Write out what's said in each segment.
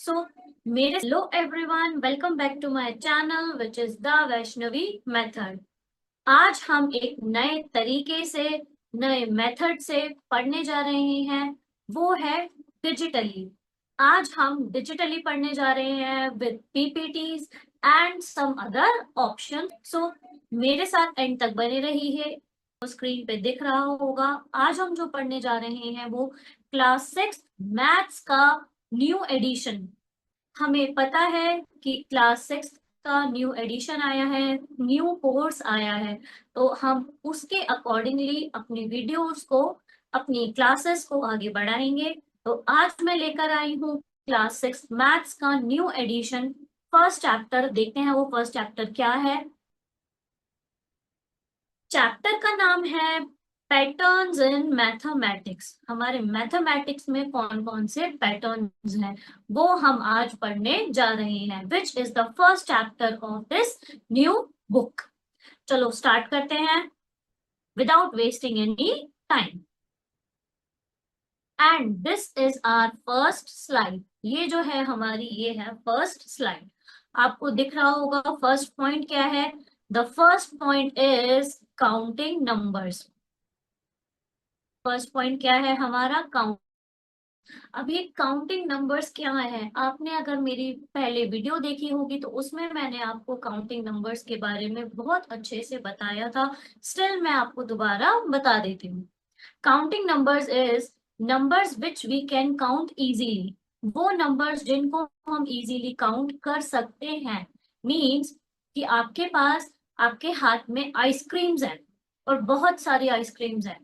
सो मेरे hello everyone, welcome back to my channel which is the Vaishnavi method. आज हम एक नए तरीके से, नए मेथड से पढ़ने जा रहे हैं। वो है डिजिटली। आज हम डिजिटली पढ़ने जा रहे हैं with PPTs and some other option. So मेरे साथ एंड तक बने रहिए। स्क्रीन पे दिख रहा होगा। आज हम जो पढ़ने जा रहे हैं वो क्लास 6 मैथ्स का न्यू एडिशन। हमें पता है कि क्लास 6 का न्यू एडिशन आया है, न्यू कोर्स आया है, तो हम उसके अकॉर्डिंगली अपनी वीडियोस को, अपनी क्लासेस को आगे बढ़ाएंगे। तो आज मैं लेकर आई हूँ क्लास 6 मैथ्स का न्यू एडिशन। फर्स्ट चैप्टर देखते हैं, वो फर्स्ट चैप्टर क्या है। चैप्टर का नाम है पैटर्न्स इन मैथमेटिक्स। हमारे मैथमेटिक्स में कौन कौन से पैटर्न्स हैं वो हम आज पढ़ने जा रहे हैं, which is the first chapter of this new book. चलो स्टार्ट करते हैं without wasting any time. And this is our first slide. ये जो है हमारी, ये है फर्स्ट स्लाइड। आपको दिख रहा होगा फर्स्ट पॉइंट क्या है। The first point is counting numbers. First point क्या है हमारा, काउंट। अब ये काउंटिंग नंबर्स क्या है, आपने अगर मेरी पहले वीडियो देखी होगी तो उसमें मैंने आपको काउंटिंग नंबर्स के बारे में बहुत अच्छे से बताया था। स्टिल मैं आपको दोबारा बता देती हूँ। Counting numbers is numbers which we can count easily. वो नंबर्स जिनको हम इजीली काउंट कर सकते हैं। मीन्स कि आपके पास, आपके हाथ में आइसक्रीम्स हैं और बहुत सारी आइसक्रीम्स हैं,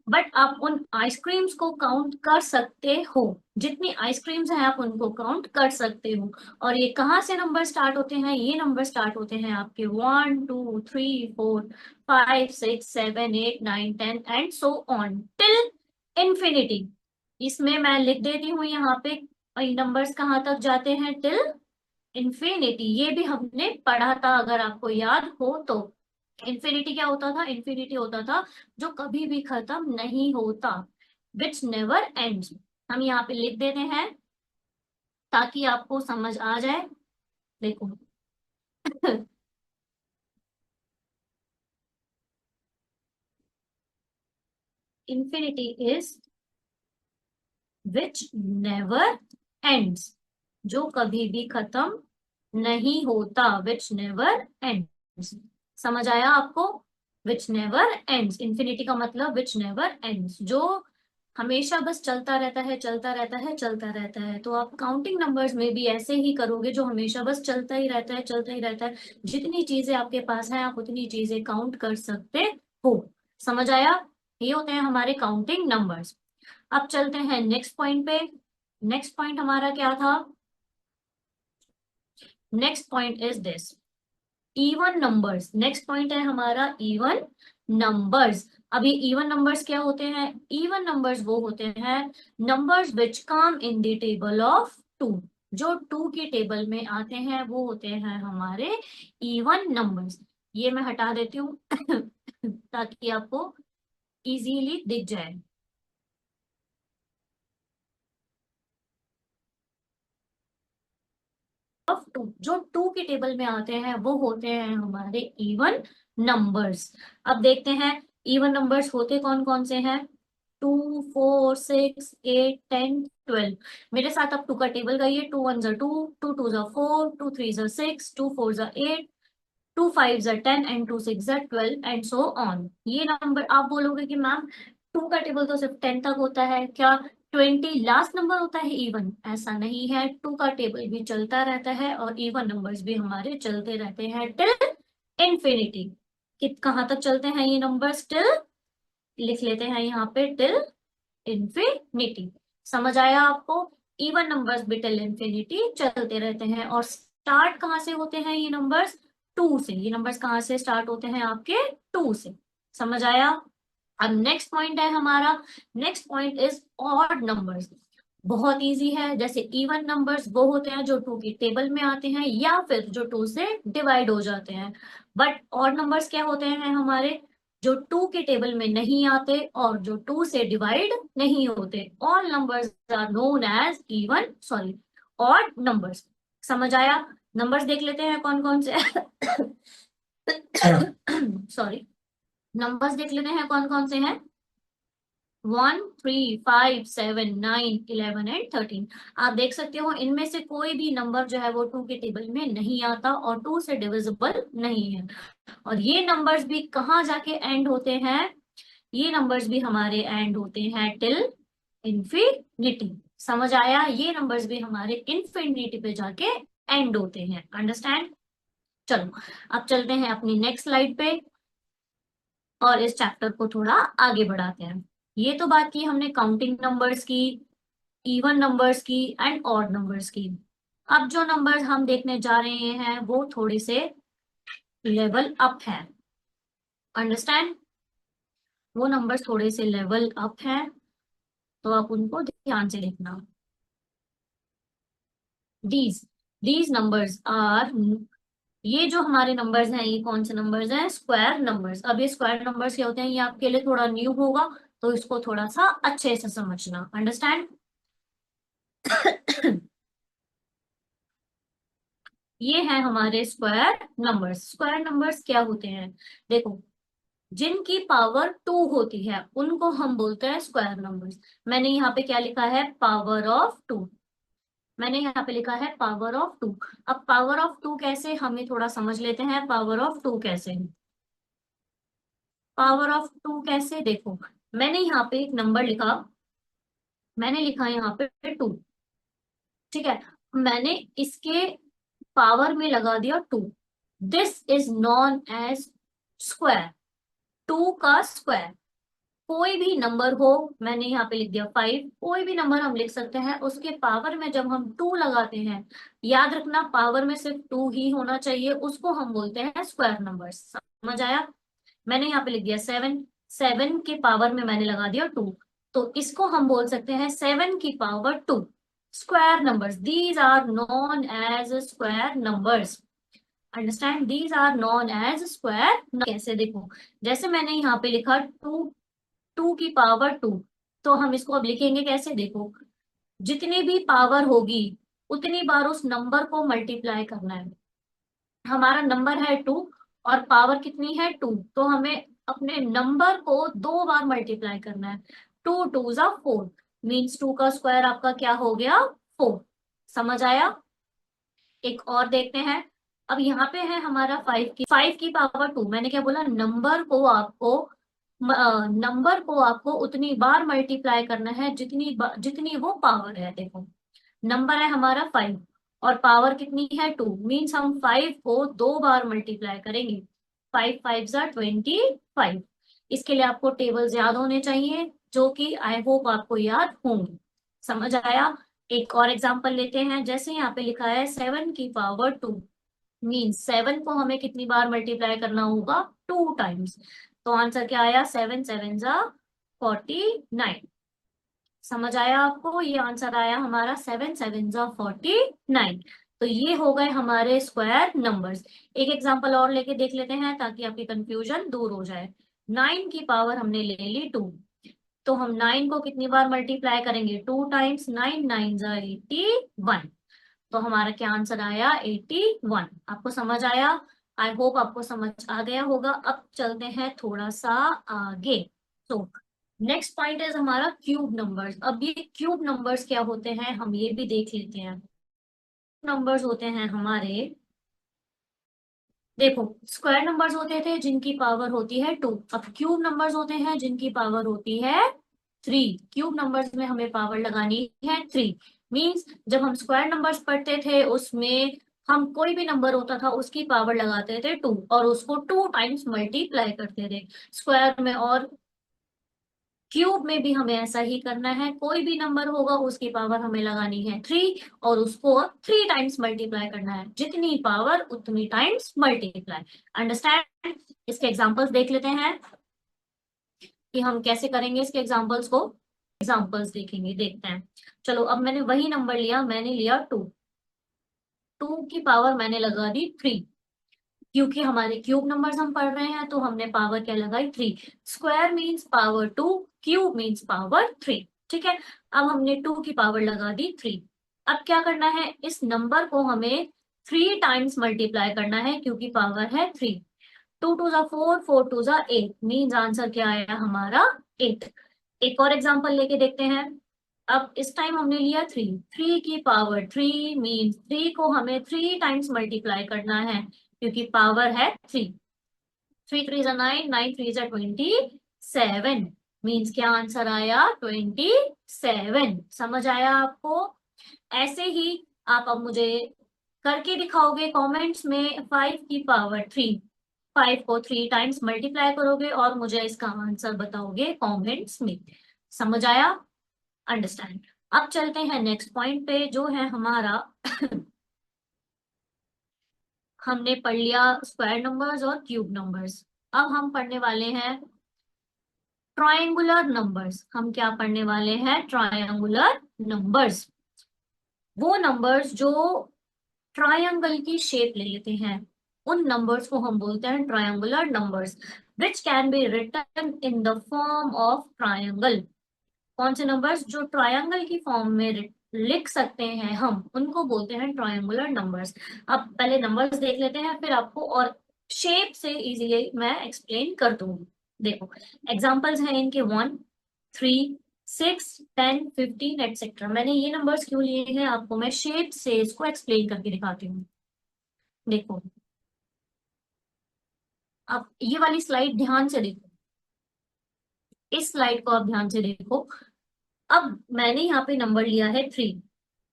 बट आप उन आइसक्रीम्स को काउंट कर सकते हो। जितनी आइसक्रीम्स हैं आप उनको काउंट कर सकते हो। और ये कहाँ से नंबर स्टार्ट होते हैं, ये नंबर स्टार्ट होते हैं आपके 1 2 3 4 5 6 7 8 9 10 and so on till infinity. इसमें मैं लिख देती हूँ यहाँ पे नंबर्स कहाँ तक जाते हैं, टिल इंफिनिटी। ये भी हमने पढ़ा था, अगर आपको याद हो तो। इंफिनिटी क्या होता था, इंफिनिटी होता था जो कभी भी खत्म नहीं होता, विच नेवर एंड्स। हम यहाँ पे लिख देते हैं ताकि आपको समझ आ जाए। देखो infinity is which never ends, जो कभी भी खत्म नहीं होता, विच नेवर एंड्स। समझ आया आपको, विच नेवर एंड्स। इंफिनिटी का मतलब विच नेवर एंड्स, जो हमेशा बस चलता रहता है, चलता रहता है, चलता रहता है। तो आप काउंटिंग नंबर्स में भी ऐसे ही करोगे, जो हमेशा बस चलता ही रहता है, चलता ही रहता है। जितनी चीजें आपके पास है आप उतनी चीजें काउंट कर सकते हो। समझ आया, ये होते हैं हमारे काउंटिंग नंबर्स। अब चलते हैं नेक्स्ट पॉइंट पे। नेक्स्ट पॉइंट हमारा क्या था, next point is this, even numbers. Next point है हमारा इवन नंबर्स। अब ये इवन नंबर्स क्या होते हैं, इवन नंबर्स वो होते हैं numbers which come in the table of 2। जो 2 की टेबल में आते हैं वो होते हैं हमारे इवन नंबर्स। ये मैं हटा देती हूँ ताकि आपको इजीली दिख जाए। ऑफ 2, जो 2 की टेबल में आते हैं वो होते हैं हमारे इवन नंबर्स। अब देखते हैं इवन नंबर्स होते कौन कौन से हैं। 2 4 6 8 10 12। मेरे साथ आप 2 का टेबल गाइए। 2 1 2, 2 2 4, 2 3 6, 2 4 8, 2 5 10 एंड 2 6 12 एंड सो ऑन। ये नंबर आप बोलोगे कि मैम 2 का टेबल तो सिर्फ 10 तक होता है, क्या 20 लास्ट नंबर होता है इवन? ऐसा नहीं है, 2 का टेबल भी चलता रहता है और इवन नंबर्स भी हमारे चलते रहते हैं टिल इंफिनिटी। कित कहाँ तक चलते हैं ये नंबर्स, टिल, लिख लेते हैं यहाँ पे टिल इंफिनिटी। समझ आया आपको, इवन नंबर्स भी टिल इंफिनिटी चलते रहते हैं। और स्टार्ट कहाँ से होते हैं ये नंबर्स, 2 से। ये नंबर्स कहाँ से स्टार्ट होते हैं आपके, 2 से। समझ आया। अब नेक्स्ट पॉइंट है हमारा, next point is odd numbers. बहुत इजी है। जैसे इवन नंबर्स वो होते हैं जो 2 की टेबल में आते हैं या फिर जो 2 से डिवाइड हो जाते हैं। बट ऑड नंबर्स क्या होते हैं हमारे, जो 2 के टेबल में नहीं आते और जो 2 से डिवाइड नहीं होते। All numbers are known as even, sorry, odd numbers. समझ आया? नंबर्स देख लेते हैं कौन कौन से सॉरी, नंबर्स देख लेते हैं कौन कौन से हैं। 1, 3, 5, 7, 9, 11 एंड 13। आप देख सकते हो इनमें से कोई भी नंबर जो है वो 2 के टेबल में नहीं आता और 2 से डिविजिबल नहीं है। और ये नंबर्स भी कहाँ जाके एंड होते हैं? ये नंबर्स भी हमारे एंड होते हैं टिल इंफिनिटी। समझ आया? ये नंबर्स भी हमारे इंफिनिटी पे जाके एंड होते हैं। अंडरस्टैंड? चलो अब चलते हैं अपनी नेक्स्ट स्लाइड पे और इस चैप्टर को थोड़ा आगे बढ़ाते हैं। ये तो बात की हमने काउंटिंग नंबर्स की, इवन नंबर्स की एंड ऑड नंबर्स की। अब जो नंबर्स हम देखने जा रहे हैं वो थोड़े से लेवल अप है। अंडरस्टैंड? वो नंबर्स थोड़े से लेवल अप हैं, तो आप उनको ध्यान से देखना। दीज दीज नंबर्स आर, ये जो हमारे नंबर्स हैं ये कौन से नंबर्स हैं? Square numbers. अब ये स्क्वायर नंबर्स क्या होते हैं ये आपके लिए थोड़ा न्यू होगा, तो इसको थोड़ा सा अच्छे से समझना। अंडरस्टैंड? ये है हमारे स्क्वायर नंबर्स। स्क्वायर नंबर्स क्या होते हैं? देखो, जिनकी पावर 2 होती है उनको हम बोलते हैं स्क्वायर नंबर्स। मैंने यहाँ पे क्या लिखा है? Power of 2। मैंने यहाँ पे लिखा है पावर ऑफ 2। अब पावर ऑफ 2 कैसे, हमें थोड़ा समझ लेते हैं पावर ऑफ 2 कैसे है। पावर ऑफ 2 कैसे, देखो मैंने यहाँ पे एक नंबर लिखा, मैंने लिखा यहाँ पे 2। ठीक है, मैंने इसके पावर में लगा दिया 2। This is known as square, 2 का स्क्वायर। कोई भी नंबर हो, मैंने यहाँ पे लिख दिया 5, कोई भी नंबर हम लिख सकते हैं, उसके पावर में जब हम 2 लगाते हैं, याद रखना पावर में सिर्फ 2 ही होना चाहिए, उसको हम बोलते हैं स्क्वायर नंबर। समझ आया? मैंने यहाँ पे लिख दिया 7, 7 के पावर में मैंने लगा दिया 2, तो इसको हम बोल सकते हैं 7 की power 2। Square numbers, these are known as square numbers. Understand? These are known as square. कैसे, देखो जैसे मैंने यहाँ पे लिखा 2, 2 की पावर 2, तो हम इसको अब लिखेंगे कैसे? देखो, जितनी भी पावर होगी उतनी बार उस नंबर को मल्टीप्लाई करना है। हमारा नंबर है 2 और पावर कितनी है 2, तो हमें अपने नंबर को 2 बार मल्टीप्लाई करना है। 2 2 जा 4, मीन्स 2 का स्क्वायर आपका क्या हो गया? 4। समझ आया? एक और देखते हैं। अब यहाँ पे है हमारा 5 की पावर 2। मैंने क्या बोला? नंबर को आपको उतनी बार मल्टीप्लाई करना है जितनी वो पावर है। देखो, नंबर है हमारा 5 और पावर कितनी है 2, मीन्स हम 5 को 2 बार मल्टीप्लाई करेंगे। 5 5 जा 25। इसके लिए आपको टेबल्स याद होने चाहिए, जो कि आई होप आपको याद होंगे। समझ आया? एक और एग्जांपल लेते हैं। जैसे यहाँ पे लिखा है 7 की पावर 2, मीन्स 7 को हमें कितनी बार मल्टीप्लाई करना होगा? 2 टाइम्स। तो आंसर क्या आया? 7 7 जा 49। समझ आया आपको? ये आंसर आया हमारा 7 7 जा 49। तो ये हो गए हमारे स्क्वायर नंबर्स। एक एग्जांपल और लेके देख लेते हैं ताकि आपकी कंफ्यूजन दूर हो जाए। 9 की पावर हमने ले ली 2, तो हम 9 को कितनी बार मल्टीप्लाई करेंगे? 2 टाइम्स। 9 9 जा 81, तो हमारा क्या आंसर आया? 81। आपको समझ आया? आई होप आपको समझ आ गया होगा। अब चलते हैं थोड़ा सा आगे। तो नेक्स्ट पॉइंट इज हमारा क्यूब नंबर्स। अब ये क्यूब नंबर्स क्या होते हैं हम ये भी देख लेते हैं। नंबर्स होते हैं हमारे, देखो स्क्वायर नंबर्स होते थे जिनकी पावर होती है 2, अब क्यूब नंबर्स होते हैं जिनकी पावर होती है 3। क्यूब नंबर्स में हमें पावर लगानी है 3। मींस जब हम स्क्वायर नंबर्स पढ़ते थे उसमें हम कोई भी नंबर होता था उसकी पावर लगाते थे 2 और उसको 2 टाइम्स मल्टीप्लाई करते थे स्क्वायर में। और क्यूब में भी हमें ऐसा ही करना है, कोई भी नंबर होगा उसकी पावर हमें लगानी है 3 और उसको 3 टाइम्स मल्टीप्लाई करना है, जितनी पावर उतनी टाइम्स मल्टीप्लाई। अंडरस्टैंड? इसके एग्जांपल्स देख लेते हैं कि हम कैसे करेंगे इसके एग्जांपल्स को। एग्जांपल्स देखेंगे, देखते हैं। चलो अब मैंने वही नंबर लिया, मैंने लिया 2, 2 की पावर मैंने लगा दी 3, क्योंकि हमारे क्यूब नंबर्स हम पढ़ रहे हैं तो हमने पावर क्या लगाई? 3। Square means power 2, cube means power 3। ठीक है, अब हमने 2 की पावर लगा दी 3। अब क्या करना है, इस नंबर को हमें 3 टाइम्स मल्टीप्लाई करना है क्योंकि पावर है 3। 2 टू जा 4, 4 टू जा 8, मीन्स आंसर क्या आया हमारा 8। एक और एग्जांपल लेके देखते हैं। अब इस टाइम हमने लिया 3, 3 की पावर 3 मीन्स 3 को हमें 3 टाइम्स मल्टीप्लाई करना है क्योंकि पावर है 3। 3 3 जा 9, 9 3 जा 27, मीन्स क्या आंसर आया 27। समझ आया आपको? ऐसे ही आप अब मुझे करके दिखाओगे कमेंट्स में 5 की पावर 3, 5 को 3 टाइम्स मल्टीप्लाई करोगे और मुझे इसका आंसर बताओगे कमेंट्स में। समझ आया? अंडरस्टैंड। अब चलते हैं नेक्स्ट पॉइंट पे जो है हमारा हमने पढ़ लिया स्क्वायर नंबर्स और क्यूब नंबर्स। अब हम पढ़ने वाले हैं ट्रायंगुलर नंबर्स। हम क्या पढ़ने वाले हैं? Triangular numbers. वो नंबर्स जो ट्रायंगल की शेप ले लेते हैं, उन नंबर्स को हम बोलते हैं triangular numbers, which can be written in the form of triangle. कौन से नंबर्स जो ट्रायंगल की फॉर्म में लिख सकते हैं हम, उनको बोलते हैं ट्रायंगुलर नंबर्स। अब पहले नंबर्स देख लेते हैं, फिर आपको और शेप से इजीली मैं एक्सप्लेन कर दूंगी। देखो एग्जांपल्स हैं इनके 1, 3, 6, 10, 15 एटसेट्रा। मैंने ये नंबर्स क्यों लिए हैं आपको मैं शेप से इसको एक्सप्लेन करके दिखाती हूँ। देखो आप ये वाली स्लाइड ध्यान से देखो, इस स्लाइड को आप ध्यान से देखो। अब मैंने यहाँ पे नंबर लिया है 3।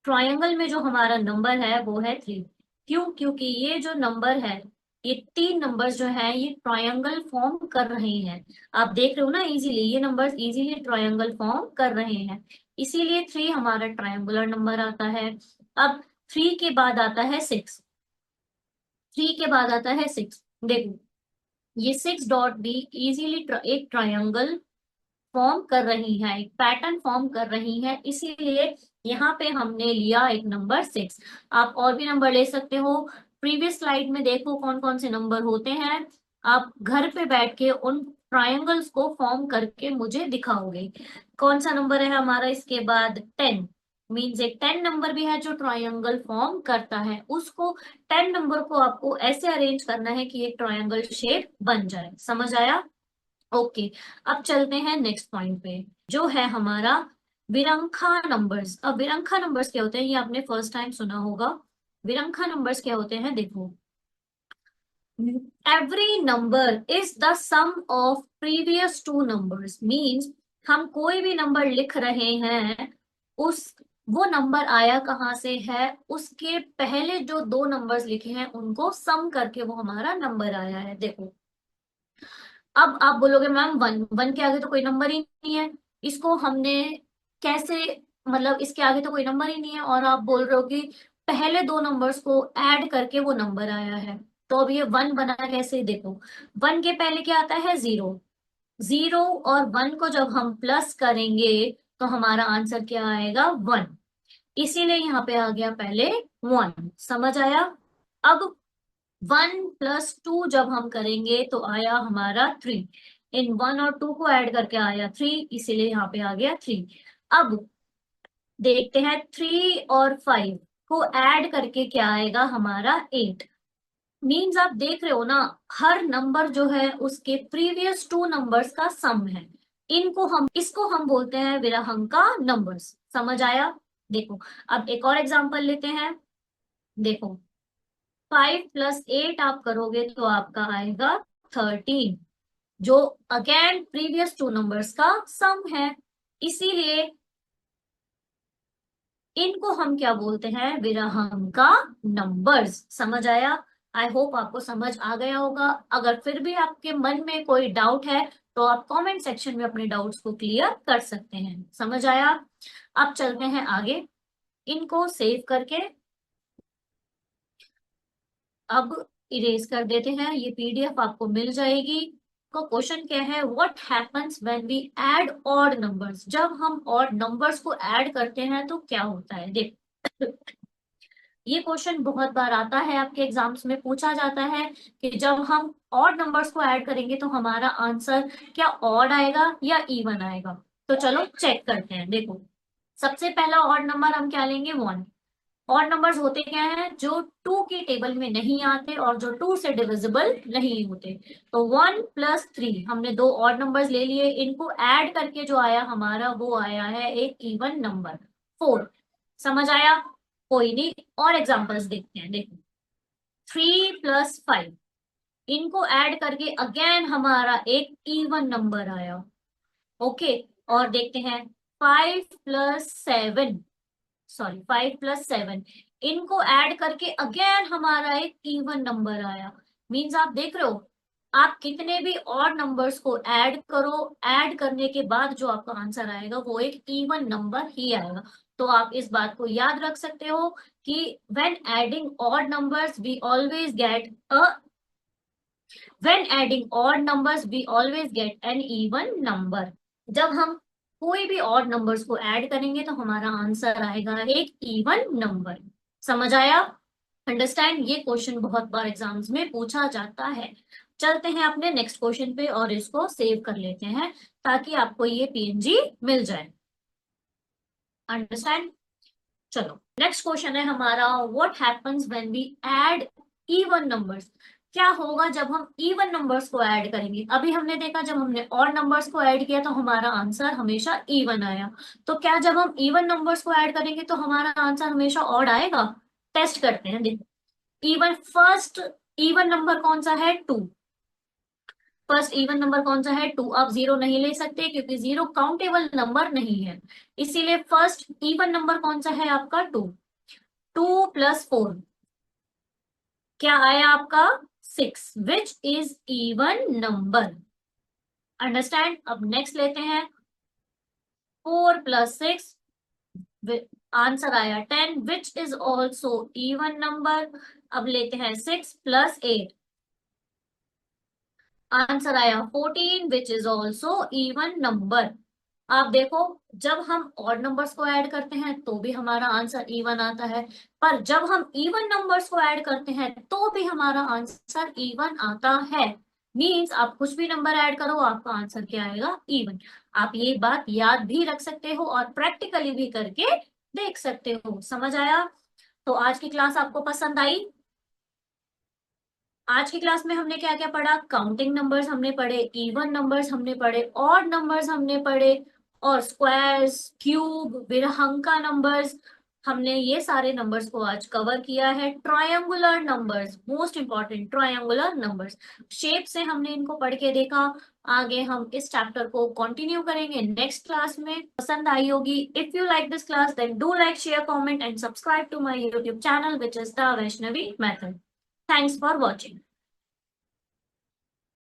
ट्रायंगल में जो हमारा नंबर है वो है 3। क्यों? क्योंकि ये जो नंबर है, ये 3 नंबर्स जो है ये ट्रायंगल फॉर्म कर रहे हैं। आप देख रहे हो ना इजीली, ये नंबर्स इजीली ट्रायंगल फॉर्म कर रहे हैं, इसीलिए 3 हमारा ट्रायंगुलर नंबर आता है। अब 3 के बाद आता है 6, 3 के बाद आता है 6। देखो ये 6 डॉट भी इजीली एक ट्रायंगल फॉर्म कर रही है, एक पैटर्न फॉर्म कर रही है, इसीलिए यहाँ पे हमने लिया एक नंबर 6। आप और भी नंबर ले सकते हो। प्रीवियस स्लाइड में देखो कौन कौन से नंबर होते हैं, आप घर पे बैठ के उन ट्रायंगल्स को फॉर्म करके मुझे दिखाओगे। कौन सा नंबर है हमारा इसके बाद? 10, मीन्स एक 10 नंबर भी है जो ट्रायंगल फॉर्म करता है, उसको 10 नंबर को आपको ऐसे अरेंज करना है कि एक ट्रायंगल शेप बन जाए। समझ आया? ओके। अब चलते हैं नेक्स्ट पॉइंट पे जो है हमारा विरंखा नंबर्स। अब विरंखा नंबर्स क्या होते हैं ये आपने फर्स्ट टाइम सुना होगा। विरंखा नंबर्स क्या होते हैं? देखो every number is the sum of previous two numbers, means हम कोई भी नंबर लिख रहे हैं, उस वो नंबर आया कहाँ से है, उसके पहले जो दो नंबर्स लिखे हैं उनको सम करके वो हमारा नंबर आया है। देखो अब आप बोलोगे मैम 1, 1 के आगे तो कोई नंबर ही नहीं है, इसको हमने कैसे, मतलब इसके आगे तो कोई नंबर ही नहीं है और आप बोल रहे हो कि पहले दो नंबर्स को ऐड करके वो नंबर आया है, तो अब ये 1 बना कैसे? देखो 1 के पहले क्या आता है? 0। 0 और 1 को जब हम प्लस करेंगे तो हमारा आंसर क्या आएगा? 1। इसीलिए यहाँ पे आ गया पहले 1। समझ आया? अब 1 + 2 जब हम करेंगे तो आया हमारा 3। इन 1 और 2 को ऐड करके आया 3, इसीलिए यहाँ पे आ गया 3। अब देखते हैं 3 और 5 को ऐड करके क्या आएगा हमारा 8। मीन्स आप देख रहे हो ना, हर नंबर जो है उसके प्रीवियस टू नंबर्स का सम है। इसको हम बोलते हैं विरहंका नंबर्स। समझ आया? देखो अब एक और एग्जांपल लेते हैं। देखो 5 + 8 आप करोगे तो आपका आएगा 13, जो अगेन प्रीवियस टू नंबर्स का सम है, इसीलिए इनको हम क्या बोलते हैं? विरहंका नंबर्स। समझ आया? आई होप आपको समझ आ गया होगा। अगर फिर भी आपके मन में कोई डाउट है तो आप कमेंट सेक्शन में अपने डाउट्स को क्लियर कर सकते हैं। समझ आया? अब चलते हैं आगे, इनको सेव करके अब इरेज कर देते हैं। ये पीडीएफ आपको मिल जाएगी। को क्वेश्चन क्या है? What happens when we add odd numbers. जब हम ऑड नंबर्स को ऐड करते हैं तो क्या होता है? देखो ये क्वेश्चन बहुत बार आता है, आपके एग्जाम्स में पूछा जाता है कि जब हम ऑड नंबर्स को ऐड करेंगे तो हमारा आंसर क्या ऑड आएगा या इवन आएगा। तो चलो चेक करते हैं। देखो सबसे पहला ऑड नंबर हम क्या लेंगे? 1। ऑड नंबर्स होते क्या हैं, जो टू की टेबल में नहीं आते और जो टू से डिविजिबल नहीं होते। तो 1 + 3 हमने दो ऑड नंबर्स ले लिए, इनको ऐड करके जो आया हमारा वो आया है एक इवन नंबर 4। समझ आया? कोई नहीं, और एग्जांपल्स देखते हैं। देखो 3 + 5, इनको ऐड करके अगेन हमारा एक इवन नंबर आया। ओके, और देखते हैं 5 + 7, सॉरी 5 + 7, इनको ऐड करके अगेन हमारा एक इवन नंबर आया। मीन्स आप देख रहे हो, आप कितने भी ऑड नंबर्स को ऐड करो, ऐड करने के बाद जो आपका आंसर आएगा वो एक इवन नंबर ही आएगा। तो आप इस बात को याद रख सकते हो कि when adding odd numbers we always get a When adding odd numbers, we always get an even number. जब हम कोई भी odd numbers को ऐड करेंगे तो हमारा आंसर आएगा एक इवन नंबर। समझ आया? अंडरस्टैंड? ये क्वेश्चन बहुत बार एग्जाम्स में पूछा जाता है। चलते हैं अपने नेक्स्ट क्वेश्चन पे और इसको सेव कर लेते हैं ताकि आपको ये पीएनजी मिल जाए। अंडरस्टैंड? चलो नेक्स्ट क्वेश्चन है हमारा, what happens when we add even numbers. क्या होगा जब हम इवन नंबर्स को ऐड करेंगे? अभी हमने देखा जब हमने ऑड नंबर्स को ऐड किया तो हमारा आंसर हमेशा इवन आया। तो क्या जब हम इवन नंबर्स को ऐड करेंगे तो हमारा आंसर हमेशा ऑड आएगा? टेस्ट करते हैं। देखो इवन फर्स्ट इवन नंबर कौन सा है? 2। फर्स्ट इवन नंबर कौन सा है? 2। आप जीरो नहीं ले सकते क्योंकि जीरो काउंटेबल नंबर नहीं है, इसीलिए फर्स्ट इवन नंबर कौन सा है आपका? 2। 2 + 4 क्या आया आपका? 6, which is even number. Understand? अब नेक्स्ट लेते हैं 4 + 6, आंसर आया 10, which is also even number. अब लेते हैं 6 + 8, आंसर आया 14, which is also even number. आप देखो, जब हम ऑड नंबर्स को ऐड करते हैं तो भी हमारा आंसर इवन आता है, पर जब हम इवन नंबर्स को ऐड करते हैं तो भी हमारा आंसर इवन आता है। मींस आप कुछ भी नंबर ऐड करो आपका आंसर क्या आएगा? इवन। आप ये बात याद भी रख सकते हो और प्रैक्टिकली भी करके देख सकते हो। समझ आया? तो आज की क्लास आपको पसंद आई? आज की क्लास में हमने क्या क्या पढ़ा? काउंटिंग नंबर्स हमने पढ़े, इवन नंबर्स हमने पढ़े, ऑड नंबर्स हमने पढ़े, और स्क्वायर्स, क्यूब, विरहंका नंबर्स, हमने ये सारे नंबर्स को आज कवर किया है। Triangular numbers, most important triangular numbers, shape से हमने इनको पढ़ के देखा। आगे हम इस चैप्टर को कंटिन्यू करेंगे नेक्स्ट क्लास में। पसंद आई होगी। If you like this class then do like, share, comment and subscribe to my YouTube channel which is the Vaishnavi method. Thanks for watching.